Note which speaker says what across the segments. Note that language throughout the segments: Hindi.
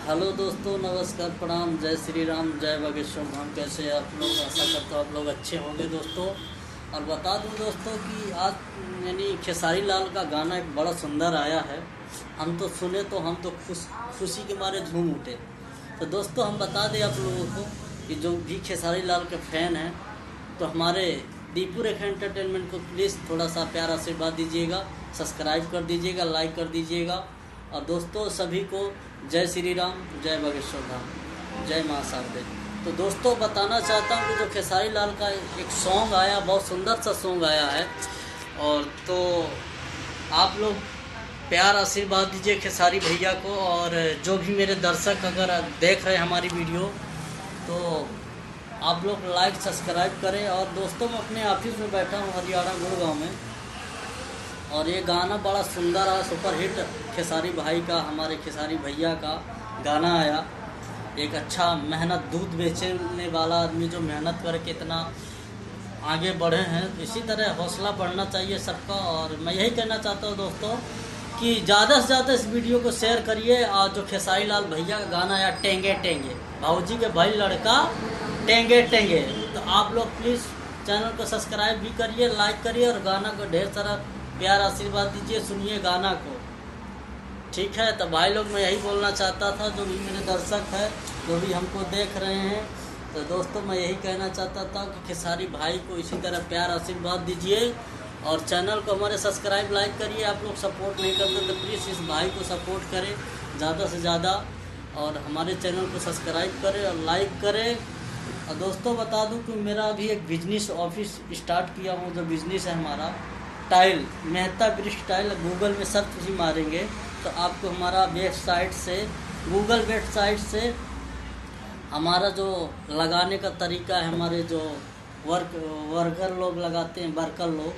Speaker 1: हेलो दोस्तों, नमस्कार, प्रणाम, जय श्री राम, जय बागेश्वर धाम। कैसे हैं आप लोग? आशा करता हूँ आप लोग अच्छे होंगे दोस्तों। और बता दूं दोस्तों कि आज यानी खेसारी लाल का गाना एक बड़ा सुंदर आया है। हम तो सुने तो हम तो खुशी के मारे झूम उठे। तो दोस्तों हम बता दें आप लोगों को कि जो भी खेसारी लाल के फ़ैन हैं तो हमारे दीपू रेखा एंटरटेनमेंट को प्लीज़ थोड़ा सा प्यार आशीर्वाद दीजिएगा, सब्सक्राइब कर दीजिएगा, लाइक कर दीजिएगा। और दोस्तों सभी को जय श्री राम, जय बागेश्वर धाम, जय माँ शारदे। तो दोस्तों बताना चाहता हूँ कि जो खेसारी लाल का एक सॉन्ग आया, बहुत सुंदर सा सॉन्ग आया है। और तो आप लोग प्यार आशीर्वाद दीजिए खेसारी भैया को। और जो भी मेरे दर्शक अगर देख रहे हैं हमारी वीडियो तो आप लोग लाइक सब्सक्राइब करें। और दोस्तों मैं अपने ऑफिस में बैठा हूँ हरियाणा गुड़गांव में, और ये गाना बड़ा सुंदर है, सुपर हिट खेसारी भाई का, हमारे खेसारी भैया का गाना आया। एक अच्छा मेहनत, दूध बेचने वाला आदमी जो मेहनत करके इतना आगे बढ़े हैं, तो इसी तरह हौसला बढ़ना चाहिए सबका। और मैं यही कहना चाहता हूँ दोस्तों कि ज़्यादा से ज़्यादा इस वीडियो को शेयर करिए। और जो खेसारी लाल भैया का गाना आया टेंगे टेंगे, भाऊजी के भाई लड़का टेंगे टेंगे, तो आप लोग प्लीज़ चैनल को सब्सक्राइब भी करिए, लाइक करिए, और गाना को ढेर सारा प्यार आशीर्वाद दीजिए, सुनिए गाना को, ठीक है। तो भाई लोग मैं यही बोलना चाहता था, जो भी मेरे दर्शक है, जो भी हमको देख रहे हैं, तो दोस्तों मैं यही कहना चाहता था कि खेसारी भाई को इसी तरह प्यार आशीर्वाद दीजिए। और चैनल को हमारे सब्सक्राइब लाइक करिए। आप लोग सपोर्ट नहीं करते तो प्लीज़ इस भाई को सपोर्ट करें ज़्यादा से ज़्यादा, और हमारे चैनल को सब्सक्राइब करें और लाइक करें। और दोस्तों बता दूं कि मेरा अभी एक बिजनेस ऑफिस स्टार्ट किया हूँ। जो बिज़नेस है हमारा tile, Mehta bricks tile, Google में सर्च भी मारेंगे तो आपको हमारा वेबसाइट से, गूगल वेबसाइट से हमारा जो लगाने का तरीका है, हमारे जो वर्कर लोग लगाते हैं, वर्कर लोग,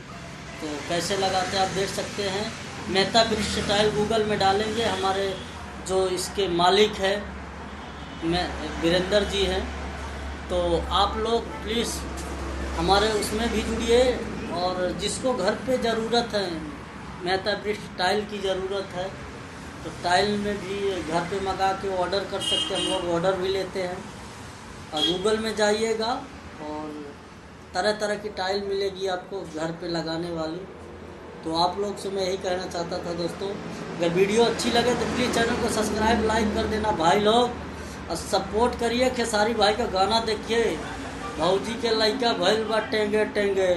Speaker 1: तो कैसे लगाते हैं आप देख सकते हैं। मेहता ब्रिक्स टाइल गूगल में डालेंगे, हमारे जो इसके मालिक है वीरेंद्र जी हैं, तो आप लोग प्लीज़ हमारे उसमें भी जुड़िए। और जिसको घर पे ज़रूरत है, मेहता ब्रिक्स टाइल की ज़रूरत है, तो टाइल में भी घर पे मंगा के ऑर्डर कर सकते हैं, हम लोग ऑर्डर भी लेते हैं। और गूगल में जाइएगा और तरह तरह की टाइल मिलेगी आपको घर पे लगाने वाली। तो आप लोग से मैं यही कहना चाहता था दोस्तों, अगर वीडियो अच्छी लगे तो प्लीज़ चैनल को सब्सक्राइब लाइक कर देना भाई लोग, और सपोर्ट करिए। खेसारी भाई का गाना देखिए, भाऊजी के लड़का भइल बा टेंगे टेंगे,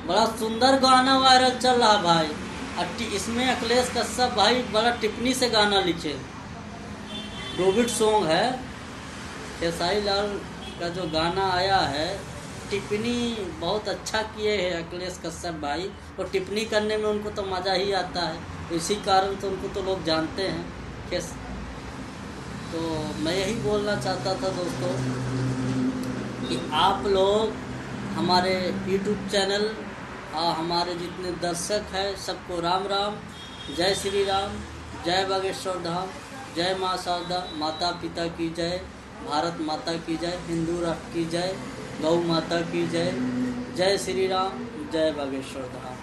Speaker 1: बड़ा सुंदर गाना वायरल चल रहा भाई। और इसमें अखिलेश कश्यप भाई बड़ा टिप्पणी से गाना लिखे, डोबिट सॉन्ग है। खेसारी लाल का जो गाना आया है, टिप्पणी बहुत अच्छा किए हैं अखिलेश कश्यप भाई, और टिप्पणी करने में उनको तो मज़ा ही आता है, इसी कारण तो उनको तो लोग जानते हैं। तो मैं यही बोलना चाहता था दोस्तों कि आप लोग हमारे YouTube चैनल और हमारे जितने दर्शक हैं सबको राम राम, जय श्री राम, जय बागेश्वर धाम, जय माँ शारदा, माता पिता की जय, भारत माता की जय, हिंदू राष्ट्र की जय, गौ माता की जय, जय श्री राम, जय बागेश्वर धाम।